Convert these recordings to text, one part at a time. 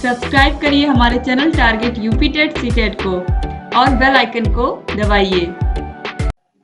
Subscribe करिए हमारे channel target UP TET CTET को और बेल आइकन को दबाइए।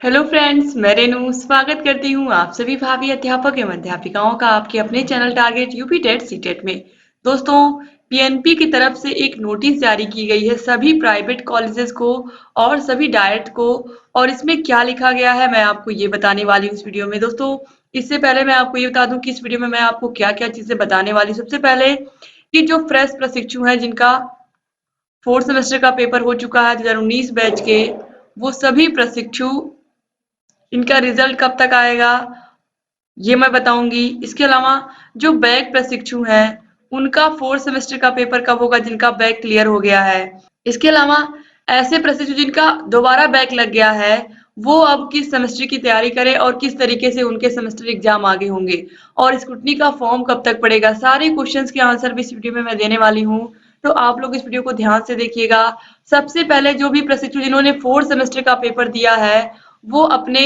हेलो फ्रेंड्स, मैं रेनू स्वागत करती हूँ आप सभी भावी अध्यापक एवं अध्यापिकाओं का आपके अपने channel target UP TET CTET में। दोस्तों, पीएनपी की तरफ से एक नोटिस जारी की गई है सभी प्राइवेट कॉलेजेस को और सभी डायट को, और इसमें क्या लिखा गया है मैं आपको ये बताने वाली हूँ इस वीडियो में। दोस्तों, इससे पहले मैं आपको ये बता दूं कि इस वीडियो में मैं आपको क्या क्या चीजें बताने वाली हूँ। सबसे पहले कि जो फ्रेश प्रशिक्षु हैं जिनका 4th सेमेस्टर का पेपर हो चुका है 2019 बैच के, वो सभी प्रशिक्षु, इनका रिजल्ट कब तक आएगा ये मैं बताऊंगी। इसके अलावा जो बैक प्रशिक्षु हैं उनका 4th सेमेस्टर का पेपर कब होगा जिनका बैक क्लियर हो गया है। इसके अलावा ऐसे प्रशिक्षु जिनका दोबारा बैक लग गया है वो अब किस सेमेस्टर की तैयारी करें और किस तरीके से उनके सेमेस्टर एग्जाम आगे होंगे, और स्क्रूटनी का फॉर्म कब तक पड़ेगा, सारे क्वेश्चंस के आंसर भी इस वीडियो में मैं देने वाली हूँ। तो आप लोग इस वीडियो को ध्यान से देखिएगा। सबसे पहले जो भी प्रशिक्षु जिन्होंने 4th सेमेस्टर का पेपर दिया है वो अपने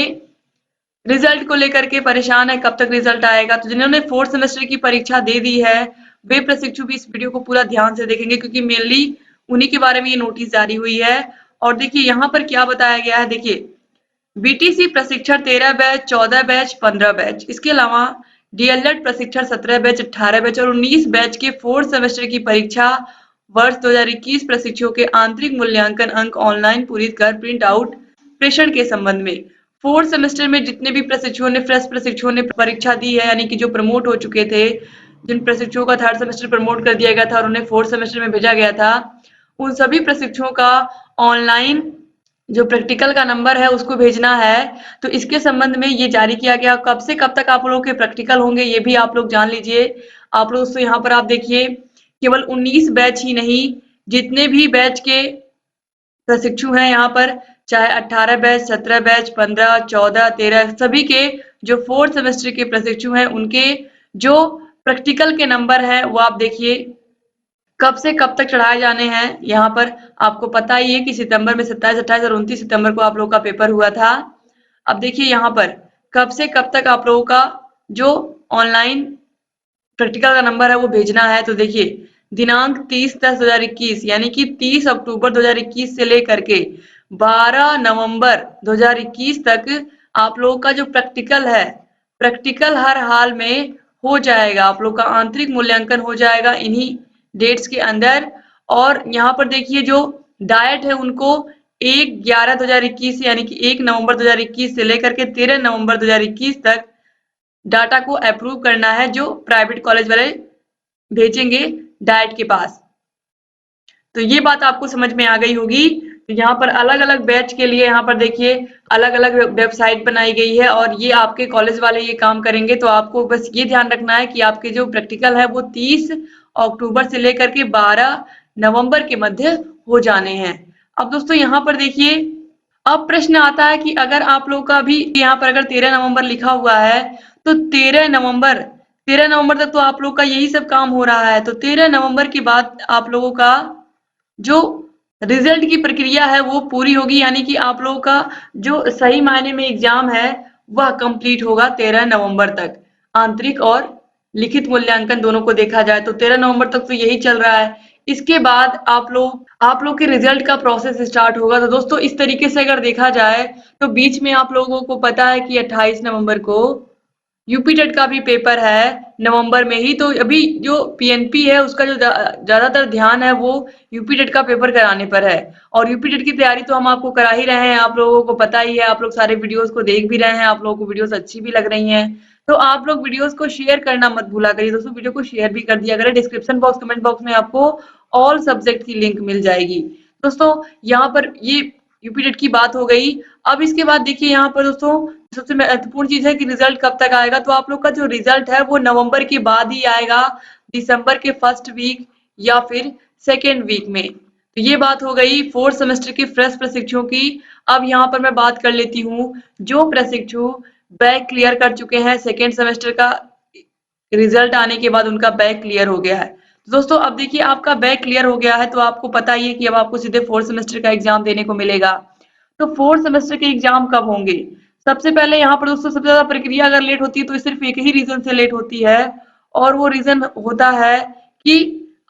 रिजल्ट को लेकर के परेशान है कब तक रिजल्ट आएगा। तो जिन्होंने 4th सेमेस्टर की परीक्षा दे दी है वे प्रशिक्षु भी इस वीडियो को पूरा ध्यान से देखेंगे, क्योंकि मेनली उन्हीं के बारे में ये नोटिस जारी हुई है। और देखिए यहाँ पर क्या बताया गया है। देखिए, बीटीसी प्रशिक्षण 13 बैच, 14 बैच, 15 बैच, इसके अलावा डीएलएड प्रशिक्षण 17 बैच, 18 बैच और 19 बैच के 4th सेमेस्टर की परीक्षा वर्ष 2021 प्रशिक्षुओं के आंतरिक मूल्यांकन अंक ऑनलाइन पूरी कर प्रिंट आउट प्रेषण के संबंध में 4th सेमेस्टर में जितने भी प्रशिक्षुओं ने, फ्रेश प्रशिक्षुओं ने परीक्षा दी है, यानी कि जो प्रमोट हो चुके थे, जिन प्रशिक्षुओं का 3rd सेमेस्टर प्रमोट कर दिया गया था और उन्हें 4th सेमेस्टर में भेजा गया था, उन सभी प्रशिक्षुओं का ऑनलाइन जो प्रैक्टिकल का नंबर है उसको भेजना है। तो इसके संबंध में ये जारी किया गया। कब से कब तक आप लोगों के प्रैक्टिकल होंगे ये भी आप लोग जान लीजिए। आप लोग दोस्तों यहाँ पर आप देखिए, केवल 19 बैच ही नहीं, जितने भी बैच के प्रशिक्षु हैं यहाँ पर, चाहे 18 बैच, 17 बैच, 15, 14, 13, सभी के जो 4th सेमेस्टर के प्रशिक्षु हैं उनके जो प्रैक्टिकल के नंबर हैं वो आप देखिए कब से कब तक चढ़ाए जाने हैं। यहाँ पर आपको पता ही है कि सितंबर में 27, 28 और 29 सितंबर को आप लोगों का पेपर हुआ था। अब देखिए यहाँ पर कब से कब तक आप लोगों का जो ऑनलाइन प्रैक्टिकल का नंबर है वो भेजना है। तो देखिए, दिनांक 30/10/2021 यानी कि 30 अक्टूबर 2021 से लेकर के 12 नवंबर 2021 तक आप लोगों का जो प्रैक्टिकल है, प्रैक्टिकल हर हाल में हो जाएगा। आप लोग का आंतरिक मूल्यांकन हो जाएगा इन्हीं डेट्स के अंदर। और यहाँ पर देखिए जो डाइट है उनको 1/11/2021 यानी कि 1 नवंबर 2021 से लेकर के 13 नवंबर 2021 तक डाटा को अप्रूव करना है, जो प्राइवेट कॉलेज वाले भेजेंगे डाइट के पास। तो ये बात आपको समझ में आ गई होगी। तो यहाँ पर अलग अलग बैच के लिए यहाँ पर देखिए अलग अलग वेबसाइट बनाई गई है और ये आपके कॉलेज वाले ये काम करेंगे। तो आपको बस ये ध्यान रखना है कि आपके जो प्रैक्टिकल है वो 30 अक्टूबर से लेकर के 12 नवंबर के मध्य हो जाने हैं। अब दोस्तों यहाँ पर देखिए, अब प्रश्न आता है कि अगर आप लोग का भी यहाँ पर अगर 13 नवंबर लिखा हुआ है तो 13 नवंबर तक तो आप लोग का यही सब काम हो रहा है। तो 13 नवंबर के बाद आप लोगों का जो रिजल्ट की प्रक्रिया है वो पूरी होगी, यानी कि आप लोगों का जो सही मायने में एग्जाम है वह कंप्लीट होगा 13 नवंबर तक। आंतरिक और लिखित मूल्यांकन दोनों को देखा जाए तो 13 नवंबर तक तो यही चल रहा है। इसके बाद आप लोग के रिजल्ट का प्रोसेस स्टार्ट होगा। तो दोस्तों इस तरीके से अगर देखा जाए तो बीच में आप लोगों को पता है कि 28 नवंबर को यूपी टेट का भी पेपर है नवंबर में ही। तो अभी जो पीएनपी है उसका जो ज्यादातर ध्यान है वो यूपी टेट का पेपर कराने पर है, और यूपी टेट की तैयारी तो हम आपको करा ही रहे हैं, आप लोगों को पता ही है। आप लोग सारे वीडियोस को देख भी रहे हैं, आप लोगों को वीडियोस अच्छी भी लग रही हैं। तो आप लोग वीडियोस को शेयर करना मत भूला करिए दोस्तों, वीडियो को शेयर भी कर दिया करें। डिस्क्रिप्शन बॉक्स, कमेंट बॉक्स में आपको ऑल सब्जेक्ट की लिंक मिल जाएगी। दोस्तों यहाँ पर ये यूपी टेट की बात हो गई। अब इसके बाद देखिए यहाँ पर दोस्तों सबसे महत्वपूर्ण चीज है कि रिजल्ट कब तक आएगा। तो आप लोग का जो रिजल्ट है वो नवंबर के बाद ही आएगा, दिसंबर के फर्स्ट वीक या फिर सेकेंड वीक में। तो ये बात हो गई 4th सेमेस्टर के फ्रेश प्रशिक्षुओं की। अब यहाँ पर मैं बात कर लेती हूँ जो प्रशिक्षु बैक क्लियर कर चुके हैं, सेकेंड सेमेस्टर का रिजल्ट आने के बाद उनका बैक क्लियर हो गया है। तो दोस्तों अब देखिए, आपका बैक क्लियर हो गया है तो आपको पता ही है कि अब आपको सीधे 4th सेमेस्टर का एग्जाम देने को मिलेगा। तो 4th सेमेस्टर के एग्जाम कब होंगे? सबसे पहले यहाँ पर दोस्तों सबसे ज्यादा प्रक्रिया अगर लेट होती है तो सिर्फ एक ही रीजन से लेट होती है, और वो रीजन होता है कि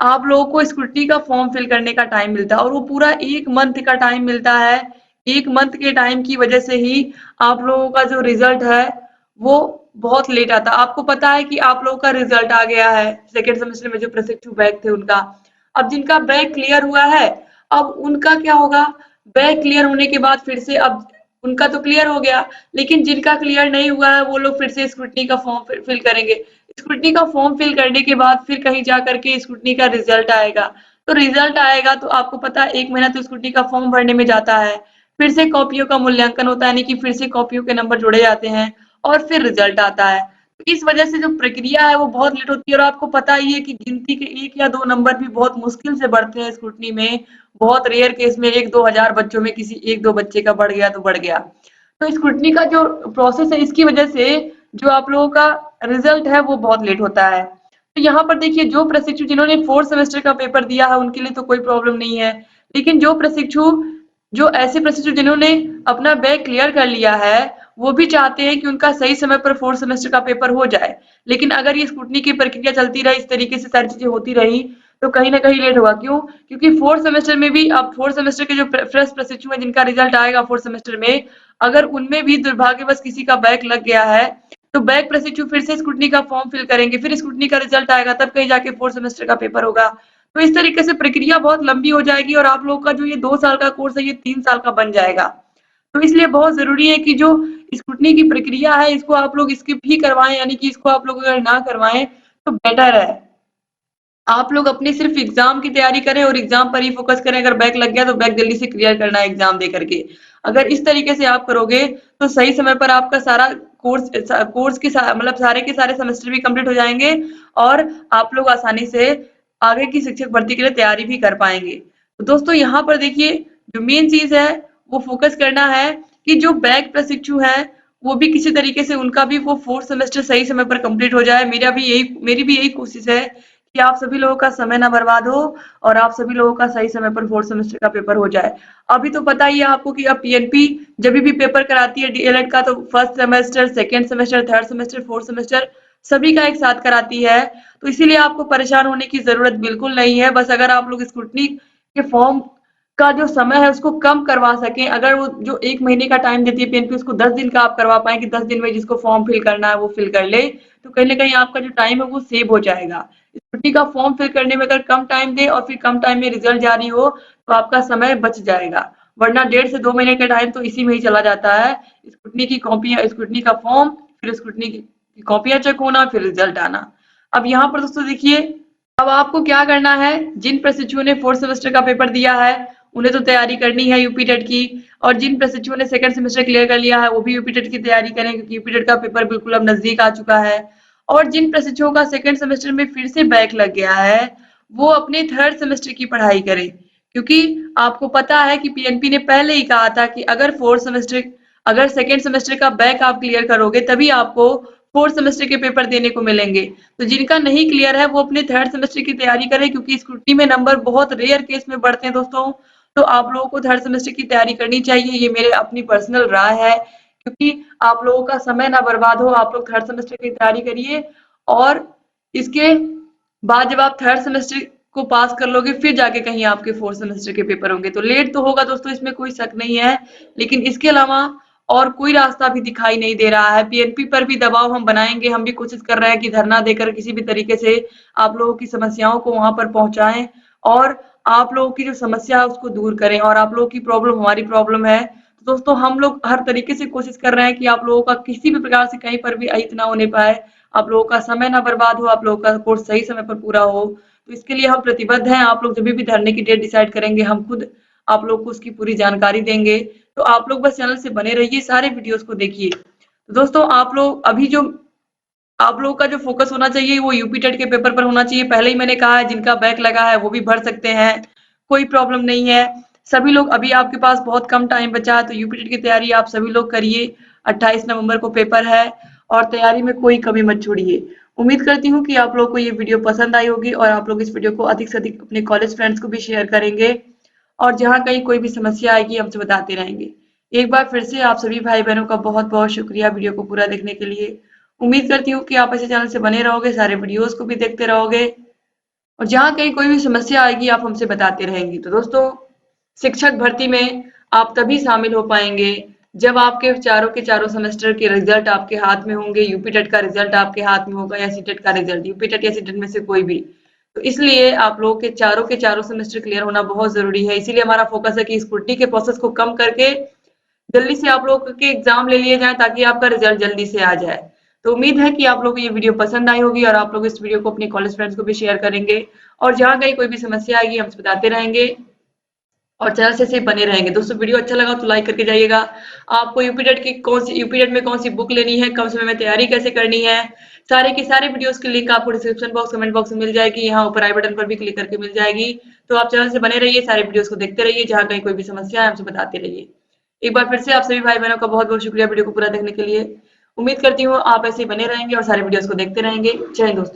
आप लोगों को स्क्रूटनी का फॉर्म फिल करने का टाइम मिलता है और वो पूरा 1 मंथ का टाइम मिलता है। 1 मंथ के टाइम की वजह से ही आप लोगों का जो रिजल्ट है वो बहुत लेट आता है। आपको पता है कि आप लोगों का रिजल्ट आ गया है सेकेंड सेमेस्टर में जो प्रशिक्षु बैच थे उनका। अब जिनका बैच क्लियर हुआ है, अब उनका क्या होगा, बैच क्लियर होने के बाद फिर से अब उनका तो क्लियर हो गया, लेकिन जिनका क्लियर नहीं हुआ है वो लोग फिर से स्क्रूटनी का फॉर्म फिल करेंगे। स्क्रूटनी का फॉर्म फिल करने के बाद फिर कहीं जा करके स्क्रूटनी का रिजल्ट आएगा। तो रिजल्ट आएगा तो आपको पता है 1 महीना तो स्क्रूटनी का फॉर्म भरने में जाता है। फिर से कॉपियों का मूल्यांकन होता है, यानी कि फिर से कॉपियों के नंबर जोड़े जाते हैं और फिर रिजल्ट आता है। तो इस वजह से जो प्रक्रिया है वो बहुत लेट होती है और आपको पता ही है कि गिनती के 1 या 2 नंबर भी बहुत मुश्किल से बढ़ते हैं स्क्रूटनी में। बहुत रेयर केस में 1-2 हजार बच्चों में किसी 1-2 बच्चे का बढ़ गया तो बढ़ गया। तो स्क्रूटनी का जो प्रोसेस है इसकी वजह से जो आप लोगों का रिजल्ट है वो बहुत लेट होता है। तो यहाँ पर देखिए जो प्रशिक्षु जिन्होंने 4th सेमेस्टर का पेपर दिया है उनके लिए तो कोई प्रॉब्लम नहीं है। लेकिन जो ऐसे प्रशिक्षु जिन्होंने अपना बैक क्लियर कर लिया है, वो भी चाहते हैं कि उनका सही समय पर 4th सेमेस्टर का पेपर हो जाए। लेकिन अगर ये स्क्रूटनी की प्रक्रिया चलती रही, इस तरीके से सारी चीजें होती रही, तो कहीं ना कहीं लेट होगा। क्यों? क्योंकि 4th सेमेस्टर में भी अब 4th सेमेस्टर के जो फ्रेश प्रशिक्षु हैं जिनका रिजल्ट आएगा 4th सेमेस्टर में, अगर उनमें भी दुर्भाग्यवश किसी का बैक लग गया है तो बैक प्रशिक्षु फिर से स्क्रूटनी का फॉर्म फिल करेंगे, फिर स्क्रूटनी का रिजल्ट आएगा, तब कहीं जाके 4th सेमेस्टर का पेपर होगा। तो इस तरीके से प्रक्रिया बहुत लंबी हो जाएगी और आप लोगों का जो ये 2 साल का कोर्स है ये 3 साल का बन जाएगा। तो इसलिए बहुत जरूरी है कि जो स्क्रूटनी की प्रक्रिया है इसको आप लोग स्किप ही करवाएं, यानी कि इसको आप लोग अगर ना करवाएं तो बेटर है। आप लोग अपनी सिर्फ एग्जाम की तैयारी करें और एग्जाम पर ही फोकस करें। अगर बैक लग गया तो बैक जल्दी से क्लियर करना है एग्जाम दे करके। अगर इस तरीके से आप करोगे तो सही समय पर आपका सारा कोर्स के मतलब सारे के सारे सेमेस्टर भी कंप्लीट हो जाएंगे और आप लोग आसानी से आगे की शिक्षक भर्ती के लिए तैयारी भी कर पाएंगे। तो दोस्तों यहाँ पर देखिए जो मेन चीज है वो फोकस करना है कि जो बैक प्रशिक्षु है वो भी किसी तरीके से उनका भी वो 4th सेमेस्टर सही समय पर कंप्लीट हो जाए। मेरी भी यही कोशिश है कि आप सभी लोगों का समय ना बर्बाद हो और आप सभी लोगों का सही समय पर 4th सेमेस्टर का पेपर हो जाए। अभी तो पता ही है आपको कि अब पीएनपी जब भी पेपर कराती है डीएलएड का तो first semester, second semester, third semester, fourth semester सभी का एक साथ कराती है। तो इसीलिए आपको परेशान होने की जरूरत बिल्कुल नहीं है। बस अगर आप लोग स्क्रूटनी के फॉर्म का जो समय है उसको कम करवा सकें, अगर वो जो 1 महीने का टाइम देती है पीएनपी उसको 10 दिन का आप करवा पाएं कि 10 दिन में जिसको फॉर्म फिल करना है वो फिल कर ले, तो कहीं ना कहीं आपका जो टाइम है वो सेव हो जाएगा। स्कूटी का फॉर्म फिल करने में अगर कम टाइम दे और फिर कम टाइम में रिजल्ट जारी हो तो आपका समय बच जाएगा, वरना 1.5 से 2 महीने का टाइम तो इसी में ही चला जाता है। स्कूटनी की कॉपियां, स्कूटनी का फॉर्म, फिर स्कूटनी की कॉपियां चेक होना, फिर रिजल्ट आना। अब यहाँ पर दोस्तों देखिए अब आपको क्या करना है, जिन प्रशिक्षुओं ने 4th सेमेस्टर का पेपर दिया है उन्हें तो तैयारी करनी है यूपी टेट की, और जिन प्रशिक्षुओं ने सेकंड सेमेस्टर क्लियर कर लिया है वो भी यूपी टेट की तैयारी करें क्योंकि यूपी टेट का पेपर बिल्कुल अब नजदीक आ चुका है। और जिन प्रशिक्षुओं का सेकंड सेमेस्टर में फिर से बैक लग गया है वो अपने थर्ड सेमेस्टर की पढ़ाई करें, क्योंकि आपको पता है कि पीएनपी ने पहले ही कहा था कि अगर सेकेंड सेमेस्टर का बैक आप क्लियर करोगे तभी आपको 4th सेमेस्टर के पेपर देने को मिलेंगे। तो जिनका नहीं क्लियर है वो अपने थर्ड सेमेस्टर की तैयारी करें, क्योंकि स्क्रूटनी में नंबर बहुत रेयर केस में बढ़ते हैं दोस्तों। तो आप लोगों को थर्ड सेमेस्टर की तैयारी करनी चाहिए, ये मेरे अपनी पर्सनल राय है। क्योंकि आप लोगों का समय ना बर्बाद हो, आप लोग थर्ड सेमेस्टर की तैयारी करिए और इसके बाद जब आप थर्ड सेमेस्टर को पास कर लोगे फिर जाके कहीं आपके फोर्थ सेमेस्टर के पेपर होंगे। तो लेट तो होगा दोस्तों, इसमें कोई शक नहीं है, लेकिन इसके अलावा और कोई रास्ता भी दिखाई नहीं दे रहा है। पीएनपी पर भी दबाव हम बनाएंगे, हम भी कोशिश कर रहे हैं कि धरना देकर किसी भी तरीके से आप लोगों की समस्याओं को वहां पर पहुंचाएं और आप लोगों की जो समस्या है उसको दूर करें, और आप लोगों की प्रॉब्लम हमारी प्रॉब्लम है। तो दोस्तों हम लोग हर तरीके से कोशिश कर रहे हैं कि आप लोगों का किसी भी प्रकार से कहीं पर भी अहित ना होने पाए, आप लोगों का समय ना बर्बाद हो, आप लोगों का कोर्स सही समय पर पूरा हो। तो इसके लिए हम प्रतिबद्ध हैं। आप लोग जब भी धरने की डेट डिसाइड करेंगे हम खुद आप लोग को उसकी पूरी जानकारी देंगे। तो आप लोग बस चैनल से बने रहिए, सारे वीडियोस को देखिए। तो दोस्तों आप लोग अभी जो आप लोगों का जो फोकस होना चाहिए वो यूपी टेट के पेपर पर होना चाहिए। पहले ही मैंने कहा है जिनका बैक लगा है वो भी भर सकते हैं, कोई प्रॉब्लम नहीं है। सभी लोग अभी आपके पास बहुत कम टाइम बचा है तो यूपी टेट की तैयारी आप सभी लोग करिए। 28 नवंबर को पेपर है और तैयारी में कोई कमी मत छोड़िए। उम्मीद करती हूँ कि आप लोग को ये वीडियो पसंद आई होगी और आप लोग इस वीडियो को अधिक से अधिक अपने कॉलेज फ्रेंड्स को भी शेयर करेंगे और जहाँ कहीं कोई भी समस्या आएगी हमसे बताते रहेंगे। एक बार फिर से आप सभी भाई बहनों का बहुत बहुत शुक्रिया वीडियो को पूरा देखने के लिए। उम्मीद करती हूँ कि आप ऐसे चैनल से बने रहोगे, सारे वीडियोस को भी देखते रहोगे और जहाँ कहीं कोई भी समस्या आएगी आप हमसे बताते रहेंगी। तो दोस्तों, शिक्षक भर्ती में आप तभी शामिल हो पाएंगे जब आपके चारों के चारों सेमेस्टर के रिजल्ट आपके हाथ में होंगे, यूपी टेट का रिजल्ट आपके हाथ में होगा या सीटेट का रिजल्ट, यूपी टेट या सीटेट में से कोई भी। तो इसलिए आप लोगों के चारों सेमेस्टर क्लियर होना बहुत जरूरी है। इसीलिए हमारा फोकस है कि स्क्रूटनी के प्रोसेस को कम करके जल्दी से आप लोग के एग्जाम ले लिए जाए ताकि आपका रिजल्ट जल्दी से आ जाए। तो उम्मीद है कि आप लोगों को ये वीडियो पसंद आई होगी और आप लोग इस वीडियो को अपने कॉलेज फ्रेंड्स को भी शेयर करेंगे और जहाँ कहीं कोई भी समस्या आएगी हमसे बताते रहेंगे और चैनल से बने रहेंगे। दोस्तों, वीडियो अच्छा लगा तो लाइक करके जाइएगा। आपको यूपीटेट की कौन सी यूपीटेट में कौन सी बुक लेनी है, कम समय में तैयारी कैसे करनी है, सारे के सारे वीडियोस की लिंक आपको डिस्क्रिप्शन बॉक्स कमेंट बॉक्स में मिल जाएगी, यहाँ ऊपर आई बटन पर भी क्लिक करके मिल जाएगी। तो आप चैनल से बने रहिए, सारे वीडियोस को देखते रहिए, जहाँ कहीं कोई भी समस्या है हमसे बताते रहिए। एक बार फिर से आप सभी भाई बहनों का बहुत बहुत शुक्रिया वीडियो को पूरा देखने के लिए। उम्मीद करती हूँ आप ऐसे ही बने रहेंगे और सारे वीडियोस को देखते रहेंगे। जय हिंद दोस्तों।